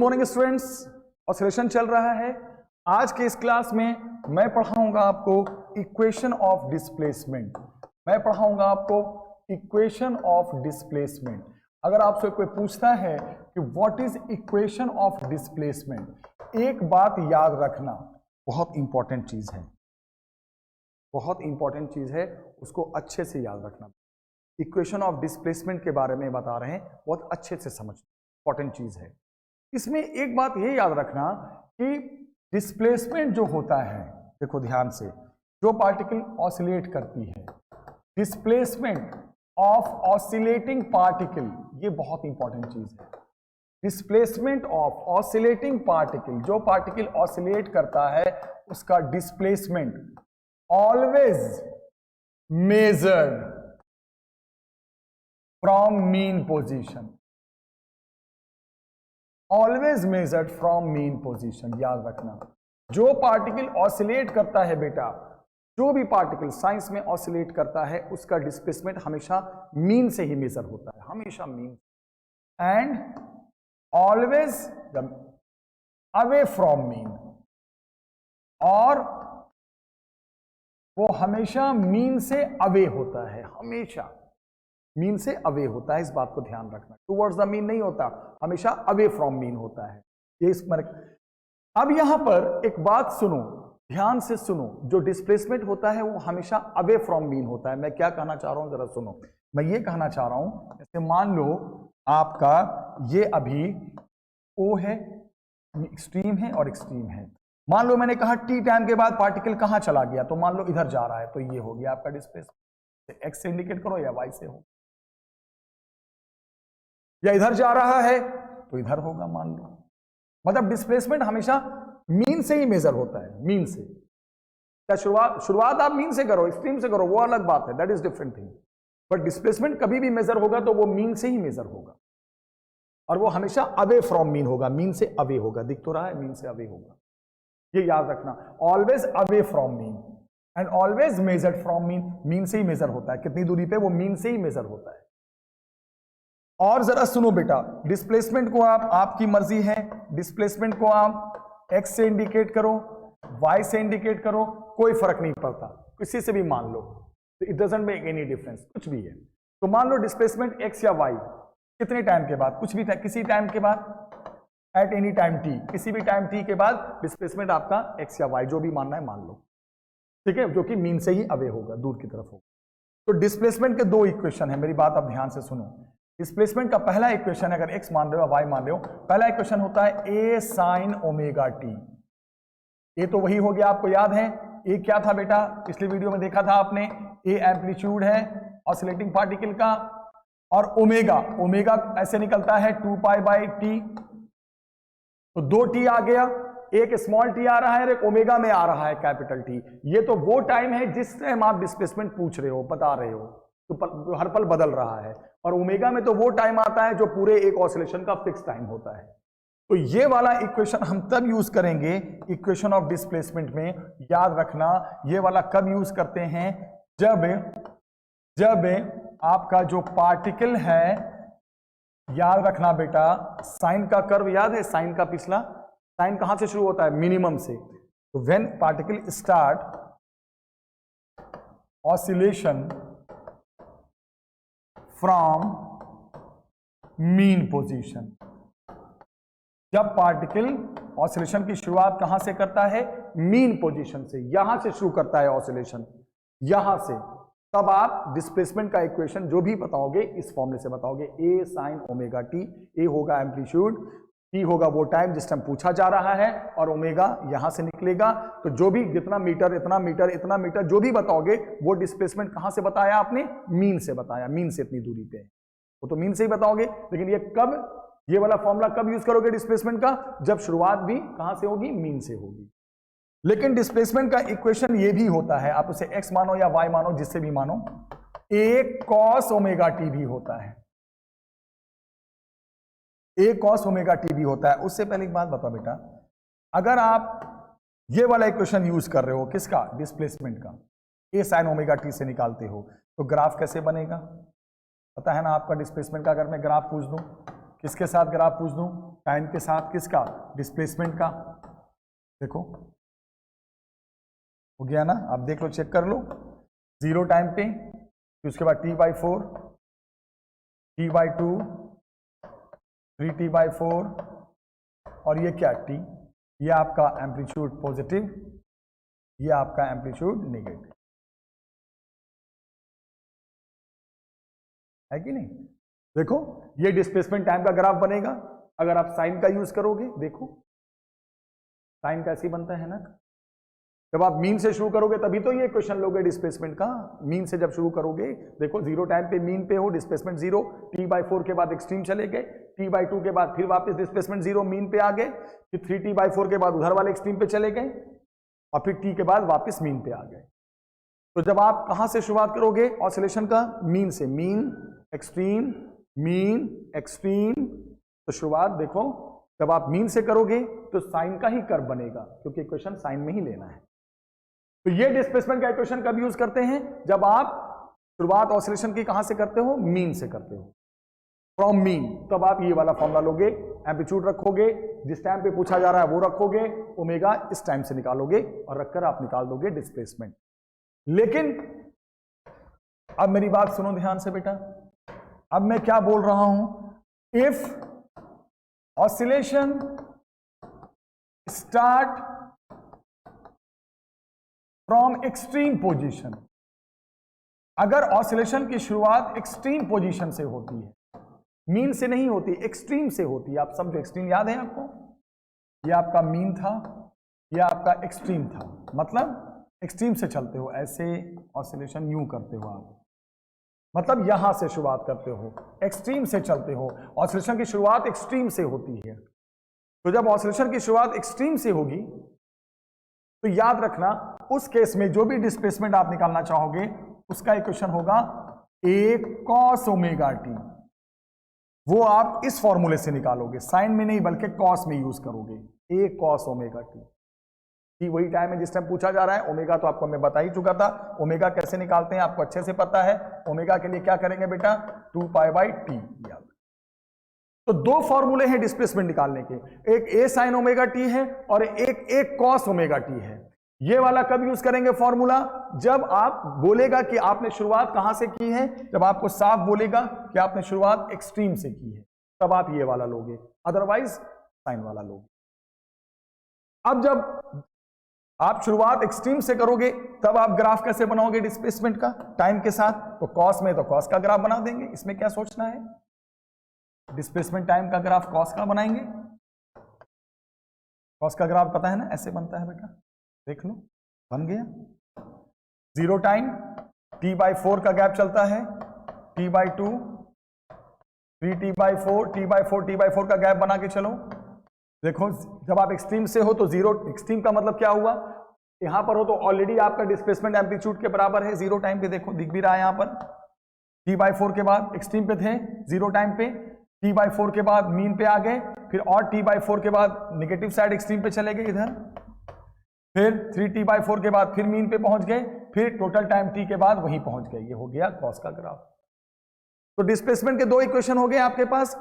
Morning students, oscillation चल रहा है। आज के इस क्लास में मैं पढ़ाऊंगा आपको इक्वेशन ऑफ डिस्प्लेसमेंट। मैं पढ़ाऊंगा आपको इक्वेशन ऑफ डिस्प्लेसमेंट। अगर आपसे कोई पूछता है कि what is equation of displacement, एक बात याद रखना, बहुत इंपॉर्टेंट चीज है, बहुत इंपॉर्टेंट चीज है, उसको अच्छे से याद रखना। इक्वेशन ऑफ डिस्प्लेसमेंट के बारे में बता रहे हैं, बहुत अच्छे से समझना, इंपॉर्टेंट चीज है। इसमें एक बात ये याद रखना कि डिस्प्लेसमेंट जो होता है, देखो ध्यान से, जो पार्टिकल ऑसिलेट करती है, डिस्प्लेसमेंट ऑफ ऑसिलेटिंग पार्टिकल, ये बहुत इंपॉर्टेंट चीज है। डिस्प्लेसमेंट ऑफ ऑसिलेटिंग पार्टिकल, जो पार्टिकल ऑसिलेट करता है उसका displacement always measured from mean position, always measured from mean position. याद रखना, जो पार्टिकल ऑसिलेट करता है बेटा, जो भी पार्टिकल साइंस में ऑसिलेट करता है उसका डिस्प्लेसमेंट हमेशा मीन से ही मेजर होता है, हमेशा mean, and always away from mean, और वो हमेशा मीन से अवे होता है, हमेशा मीन से अवे होता है। इस बात को ध्यान रखना, टुवर्ड्स द मीन नहीं होता, हमेशा अवे फ्रॉम मीन होता है। ये इस अब यहां पर एक बात सुनो, ध्यान से सुनो, जो डिस्प्लेसमेंट होता है वो हमेशा अवे फ्रॉम मीन होता है। मैं क्या कहना चाह रहा हूं जरा सुनो। मैं ये कहना चाह रहा हूं, जैसे मान लो आपका ये अभी O है, एक्सट्रीम है और एक्सट्रीम है। मान लो मैंने कहा टी टाइम के बाद पार्टिकल कहां चला गया, तो मान लो इधर जा रहा है, तो ये हो गया आपका डिस्प्लेसमेंट। एक्स से इंडिकेट करो या वाई से हो, या इधर जा रहा है तो इधर होगा, मान लो। मतलब डिस्प्लेसमेंट हमेशा मीन से ही मेजर होता है, मीन से। क्या शुरुआत आप मीन से करो, एक्सट्रीम से करो, वो अलग बात है, that is different thing. But displacement कभी भी मेजर होगा तो वो मीन से ही मेजर होगा, और वो हमेशा अवे फ्रॉम मीन होगा, मीन से अवे होगा। दिख तो रहा है, मीन से अवे होगा, ये याद रखना। Always away from mean and always measured from mean, mean से ही मेजर होता है, कितनी दूरी पे, वो मीन से ही मेजर होता है। और जरा सुनो बेटा, डिस्प्लेसमेंट को आपकी मर्जी है, डिस्प्लेसमेंट को आप एक्स से इंडिकेट करो, वाई से इंडिकेट करो, कोई फर्क नहीं पड़ता, किसी से भी मान लो, it doesn't make any difference, कुछ भी है। तो मान लो डिस्प्लेसमेंट एक्स या वाई, कितने टाइम के बाद, कुछ भी किसी टाइम के बाद, एट एनी टाइम टी, किसी भी टाइम टी के बाद डिस्प्लेसमेंट आपका एक्स या वाई, जो भी मानना है मान लो, ठीक है, जो कि मीन से ही अवे होगा, दूर की तरफ होगा। तो डिस्प्लेसमेंट के दो इक्वेशन है, मेरी बात आप ध्यान से सुनो। डिस्प्लेसमेंट का पहला इक्वेशन, अगर x मान रहे हो या y मान रहे हो, पहला इक्वेशन होता है a sin ओमेगा t। ये तो वही हो गया, आपको याद है a क्या था बेटा, पिछली वीडियो में देखा था आपने, a एम्पलीट्यूड है ऑसिलेटिंग पार्टिकल का, और ओमेगा, ओमेगा ऐसे निकलता है 2 पाई बाई टी। तो 2 टी आ गया, एक स्मॉल टी आ रहा है, एक ओमेगा में आ रहा है कैपिटल टी। ये तो वो टाइम है जिस टाइम आप डिस्प्लेसमेंट पूछ रहे हो, बता रहे हो, तो हर पल बदल रहा है। और ओमेगा में तो वो टाइम आता है जो पूरे एक ऑसिलेशन का फिक्स टाइम होता है। तो ये वाला इक्वेशन हम तब यूज करेंगे इक्वेशन ऑफ डिस्प्लेसमेंट में, याद रखना। ये वाला कब यूज करते हैं, जब आपका जो पार्टिकल है, याद रखना बेटा, साइन का कर्व याद है, साइन का पिछला, साइन कहां से शुरू होता है, मिनिमम से। तो when particle start oscillation from mean position, जब पार्टिकल ऑसिलेशन की शुरुआत कहां से करता है, मीन पोजीशन से, यहां से शुरू करता है ऑसिलेशन, यहां से, तब आप डिस्प्लेसमेंट का इक्वेशन जो भी बताओगे इस फॉर्मूले से बताओगे, a sin omega T. a होगा एम्पलीट्यूड, t होगा वो टाइम जिस टाइम पूछा जा रहा है, और ओमेगा यहां से निकलेगा। तो जो भी जितना मीटर, इतना मीटर, इतना मीटर, जो भी बताओगे वो डिस्प्लेसमेंट कहां से बताया आपने, मीन से बताया, मीन से इतनी दूरी पे, वो तो मीन से ही बताओगे। लेकिन ये कब, ये वाला फॉर्मूला कब यूज करोगे डिस्प्लेसमेंट का, जब शुरुआत भी कहां से होगी, मीन से होगी। लेकिन डिस्प्लेसमेंट का इक्वेशन ये भी होता है, आप उसे x मानो या y मानो, जिससे भी मानो, a cos ओमेगा टी भी होता है, a cos ओमेगा टी भी होता है। उससे पहले एक बात बताओ बेटा, अगर आप ये वाला इक्वेशन यूज कर रहे हो, किसका, डिस्प्लेसमेंट का, a sin ओमेगा टी से निकालते हो, तो ग्राफ कैसे बनेगा, पता है ना आपका डिस्प्लेसमेंट का। अगर मैं ग्राफ पूछ दूं किसके साथ ग्राफ पूछ दूं? टाइम के साथ। किसका? डिस्प्लेसमेंट का। देखो हो गया ना, आप देख लो, चेक कर लो। 0 टाइम पे, फिर उसके बाद T/4, T/2, 3T/4 और ये क्या T, ये आपका एम्पलीट्यूड पॉजिटिव, ये आपका एम्पलीट्यूड नेगेटिव है कि नहीं? देखो ये डिस्प्लेसमेंट टाइम का ग्राफ बनेगा अगर आप साइन का यूज करोगे। देखो साइन कैसे बनता है ना, जब आप मीन से शुरू करोगे तभी तो ये क्वेश्चन लोगे डिस्प्लेसमेंट का। मीन से जब शुरू करोगे, देखो 0 टाइम पे मीन पे हो, डिस्प्लेसमेंट 0, T/4 के बाद एक्सट्रीम चले गए, T/2 के बाद फिर वापस डिस्प्लेसमेंट 0, मीन पे आ गए, फिर 3T/4 के बाद उधर वाले एक्सट्रीम पे चले गए और फिर T के बाद वापस मीन पे आ गए। तो जब आप कहां से शुरुआत करोगे ऑसिलेशन का? मीन से। Mean extreme, mean extreme. तो शुरुआत देखो, जब आप मीन से करोगे तो साइन का ही कर्व बनेगा, क्योंकि इक्वेशन साइन में ही लेना है। तो ये डिस्प्लेसमेंट का इक्वेशन कब यूज करते हैं? जब आप शुरुआत ऑसिलेशन की कहां से करते हो? मीन से करते हो, फ्रॉम मीन। तब आप ये वाला फॉर्मूला लोगे, एम्पलीट्यूड रखोगे, जिस टाइम पे पूछा जा रहा है वो रखोगे, ओमेगा इस टाइम से निकालोगे और रखकर आप निकाल दोगे डिस्प्लेसमेंट। लेकिन अब मेरी बात सुनो ध्यान से बेटा, अब मैं क्या बोल रहा हूं? If oscillation start from extreme position, अगर ऑसिलेशन की शुरुआत एक्सट्रीम पोजीशन से होती है, मीन से नहीं होती, एक्सट्रीम से होती है। आप समझो, एक्सट्रीम याद है आपको? ये आपका मीन था, ये आपका एक्सट्रीम था, मतलब एक्सट्रीम से चलते हो, ऐसे ऑसिलेशन यूं करते हो आप, मतलब यहां से शुरुआत करते हो, एक्सट्रीम से चलते हो। ऑसिलेशन की शुरुआत एक्सट्रीम से होती है। तो जब ऑसिलेशन की शुरुआत एक्सट्रीम से होगी तो याद रखना, उस केस में जो भी डिस्प्लेसमेंट आप निकालना चाहोगे उसका इक्वेशन होगा A cos ओमेगा टी। वो आप इस फॉर्मूले से निकालोगे, साइन में नहीं बल्कि कॉस में यूज करोगे। A cos ओमेगा टी वही टाइम है जिस टाइम पूछा जा रहा है। ओमेगा तो आपको मैं बता ही चुका था, ओमेगा कैसे निकालते हैं आपको अच्छे से पता है। ओमेगा के लिए क्या करेंगे बेटा? 2π/t। तो दो फॉर्मूले हैं डिस्प्लेसमेंट निकालने के, एक A sin ओमेगा टी है और एक cos ओमेगा टी है। ये वाला कब यूज करेंगे फॉर्मूला? जब आप बोलेगा कि आपने शुरुआत कहां से की है, जब आपको साफ बोलेगा कि आपने शुरुआत एक्सट्रीम से की है, तब आप ये वाला लोगे, अदरवाइज साइन वाला लोगे। अब जब आप शुरुआत एक्सट्रीम से करोगे तब आप ग्राफ कैसे बनाओगे डिस्प्लेसमेंट का? टाइम के साथ। तो कॉस में तो कॉस का ग्राफ बना देंगे, इसमें क्या सोचना है? डिस्प्लेसमेंट टाइम का ग्राफ कॉस का बनाएंगे। कॉस का ग्राफ पता है ना, ऐसे बनता है बेटा, देख लो, बन गया। 0 टाइम, T/4 का गैप चलता है, T/2, 3T/4, T/4 का गैप बना के चलो। देखो जब आप एक्सट्रीम से हो तो 0, एक्सट्रीम का मतलब क्या हुआ? यहां पर हो तो ऑलरेडी आपका डिस्प्लेसमेंट एम्पलीट्यूड के बराबर है 0 टाइम पे। देखो दिख भी रहा है यहां पर, T/4 के बाद एक्सट्रीम पे थे 0 टाइम पे, T/4 के बाद मीन पे आ गए, फिर और T/4 के बाद नेगेटिव साइड एक्सट्रीम पे चले गए इधर, फिर 3T/4 के बाद फिर मीन पे पहुंच गए, फिर टोटल टाइम T के बाद वहीं पहुंच गए। ये हो गया कॉस का ग्राफ। तो डिस्प्लेसमेंट के दो इक्वेशन हो गए आपके पास।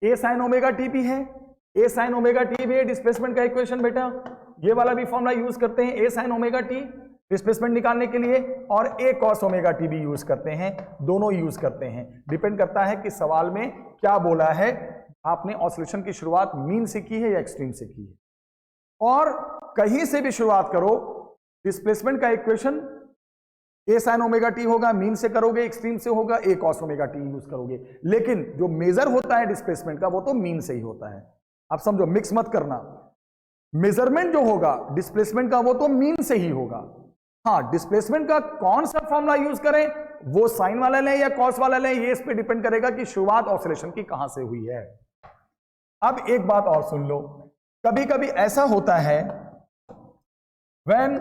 A sin ओमेगा टी भी है, A sin ओमेगा टी भी है डिस्प्लेसमेंट का इक्वेशन बेटा। ये वाला भी फॉर्मूला यूज करते हैं, A sin omega T displacement निकालने के लिए, और A cos ओमेगा टी भी यूज करते हैं। दोनों यूज करते हैं, डिपेंड करता है कि सवाल में क्या बोला है, आपने ऑसिलेशन की शुरुआत मीन से की है या एक्सट्रीम से की है। और कहीं से भी शुरुआत करो, डिस्प्लेसमेंट का equation A sin omega T होगा, मीन से करोगे, एक्सट्रीम से होगा A cos omega T use करोगे। लेकिन जो मेजर होता है डिस्प्लेसमेंट का वो तो मीन से ही होता है। आप समझो, मिक्स मत करना। मेजरमेंट जो होगा डिस्प्लेसमेंट का वो तो मीन से ही होगा। हाँ, डिस्प्लेसमेंट का कौन सा फॉर्मूला यूज करें, वो साइन वाला लें या कॉस वाला लें, ये इस पे डिपेंड करेगा कि शुरुआत ऑसिलेशन की कहां से हुई है। अब एक बात और सुन लो, कभी कभी ऐसा होता है when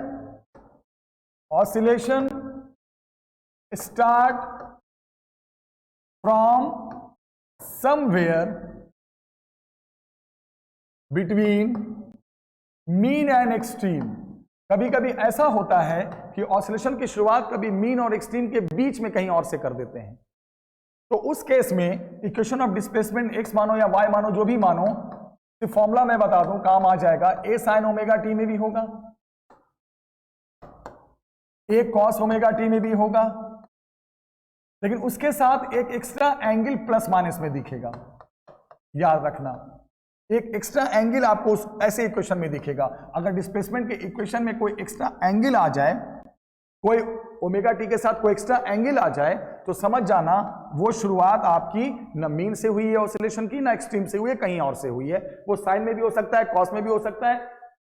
oscillation start from somewhere between mean and extreme. कभी कभी ऐसा होता है कि ऑसिलेशन की शुरुआत कभी मीन और एक्सट्रीम के बीच में कहीं और से कर देते हैं। तो उस केस में इक्वेशन ऑफ डिस्प्लेसमेंट x मानो या y मानो, जो भी मानो, तो फॉर्मूला मैं बता दूं, काम आ जाएगा। a sin ओमेगा t में भी होगा, a cos ओमेगा t में भी होगा, लेकिन उसके साथ एक एक्स्ट्रा एंगल प्लस माइनस में दिखेगा। याद रखना, एक एक्स्ट्रा एंगल आपको ऐसे इक्वेशन में दिखेगा। अगर डिस्प्लेसमेंट के इक्वेशन में कोई एक्स्ट्रा एंगल आ जाए, कोई ओमेगा टी के साथ कोई एक्स्ट्रा एंगल आ जाए, तो समझ जाना वो शुरुआत आपकी न मीन से हुई है ऑसिलेशन की, ना एक्सट्रीम से हुई है, कहीं और से हुई है। वो साइन में भी हो सकता है, कॉस में भी हो सकता है,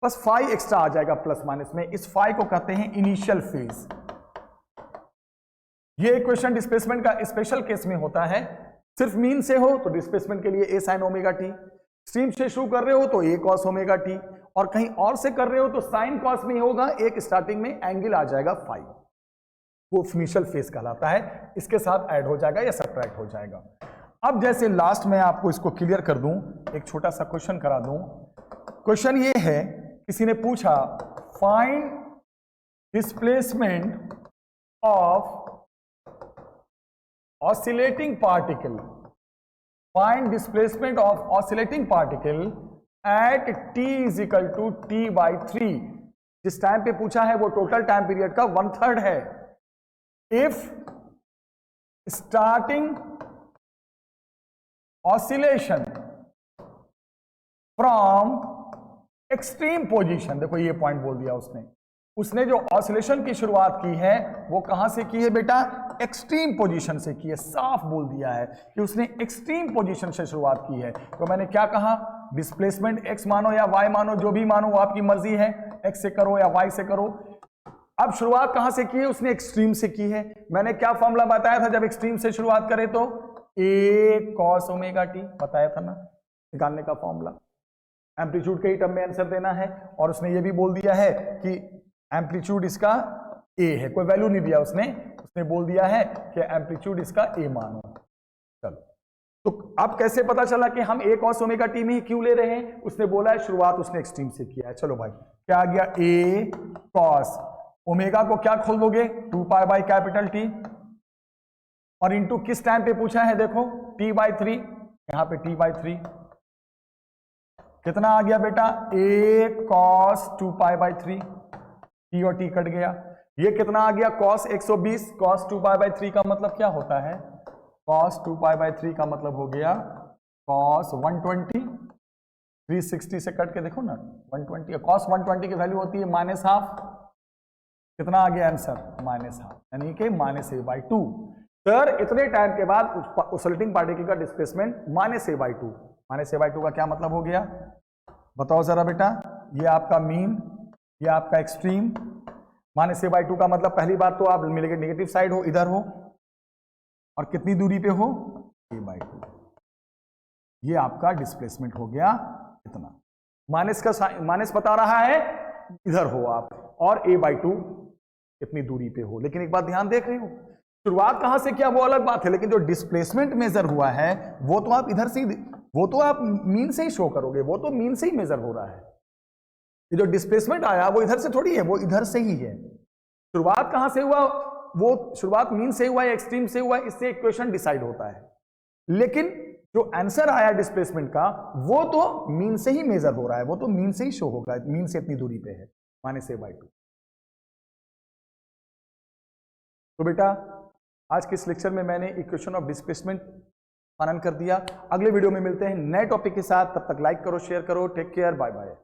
बस फाई एक्स्ट्रा आ जाएगा प्लस माइनस में। इस फाई को कहते हैं इनिशियल फेज। ये इक्वेशन डिस्प्लेसमेंट का स्पेशल केस में होता है। सिर्फ मीन से हो तो डिस्प्लेसमेंट के लिए a sin omega T, stream से शुरू कर रहे हो तो a cos ओमेगा टी, और कहीं और से कर रहे हो तो साइन कॉस में होगा, एक स्टार्टिंग में एंगल आ जाएगा फाई, वो इनिशियल फेज कहलाता है। इसके साथ ऐड हो जाएगा या सब्ट्रैक्ट हो जाएगा। अब जैसे लास्ट में आपको इसको क्लियर कर दूं, एक छोटा सा क्वेश्चन करा दूं। क्वेश्चन ये है, किसी ने पूछा find displacement of oscillating particle, find displacement of oscillating particle at t is equal to t by 3। जिस टाइम पे पूछा है वो टोटल टाइम पीरियड का 1/3 है। if starting oscillation from extreme position, देखो ये पॉइंट बोल दिया उसने जो ऑसिलेशन की शुरुआत की है वो कहां से की है बेटा, एक्सट्रीम पोजीशन से की है। साफ बोल दिया है कि उसने एक्सट्रीम पोजीशन से शुरुआत की है। तो मैंने क्या कहा, डिस्प्लेसमेंट x मानो या y मानो, जो भी मानो वो आपकी मर्जी है, x से करो या y से करो। अब शुरुआत कहां से की है, उसने एक्सट्रीम से की है। मैंने क्या फॉर्मूला बताया था, जब एक्सट्रीम से शुरुआत करें तो a cos ओमेगा t बताया था ना, निकालने का फॉर्मूला। एम्पलीट्यूड के ही टर्म में आंसर देना है, और उसने ये भी बोल दिया है कि एम्पलीट्यूड इसका a है, कोई वैल्यू नहीं दिया उसने बोल दिया है कि एम्पलीट्यूड इसका a मानो। चलो, तो अब कैसे पता चला कि हम a cos ओमेगा t में ही क्यों ले रहे हैं, उसने बोला है शुरुआत उसने एक्सट्रीम से किया है। चलो भाई, क्या आ गया, a cos ओमेगा को क्या खोल दोगे, 2 पाई बाई कैपिटल T, और इंटू किस टाइम पे पूछा है, देखो t बाई 3, यहां पे t बाई 3 कितना आ गया बेटा, a cos 2 pi by 3, t और t कट गया। ये कितना आ गया, cos 120, cos 2 पाई बाई 3 का मतलब क्या होता है, cos 2 पाई बाई 3 का मतलब हो गया cos 120, 360 से कट के देखो ना 120, cos 120 की वैल्यू होती है -½ कितना आ गया आंसर, -½ यानी कि -a/2। सर इतने टाइम के बाद ऑसिलेटिंग पार्टिकल का डिस्प्लेसमेंट -a/2, -a/2 का क्या मतलब हो गया, बताओ जरा बेटा। ये आपका मीन, ये आपका एक्सट्रीम। -a/2 का मतलब पहली बात तो आप नेगेटिव साइड हो, इधर हो, और कितनी दूरी पे हो, a/2। ये आपका डिस्प्लेसमेंट हो गया इतना। माइनस बता रहा है इधर हो आप, और a/2 कितनी दूरी पे हो। लेकिन एक बात ध्यान देख रहे हो, शुरुआत कहां से किया वो अलग बात है, लेकिन जो डिस्प्लेसमेंट मेजर हुआ है वो तो आप इधर से ही, वो तो आप मीन से ही शो करोगे, वो तो मीन से ही मेजर हो रहा है। ये जो डिस्प्लेसमेंट आया वो इधर से थोड़ी है, वो इधर से ही है। शुरुआत कहां से हुआ, वो शुरुआत मीन से हुआ या एक्सट्रीम से हुआ, इससे इक्वेशन डिसाइड होता है। लेकिन जो आंसर आया डिस्प्लेसमेंट का वो तो मीन से ही मेजर हो रहा है, वो तो मीन से ही शो होगा, मीन से इतनी दूरी पे है, -a/2। तो बेटा आज के इस लेक्चर में मैंने इक्वेशन ऑफ डिस्प्लेसमेंट फाइनल कर दिया। अगले वीडियो में मिलते हैं नए टॉपिक के साथ, तब तक लाइक करो, शेयर करो, टेक केयर, बाय बाय।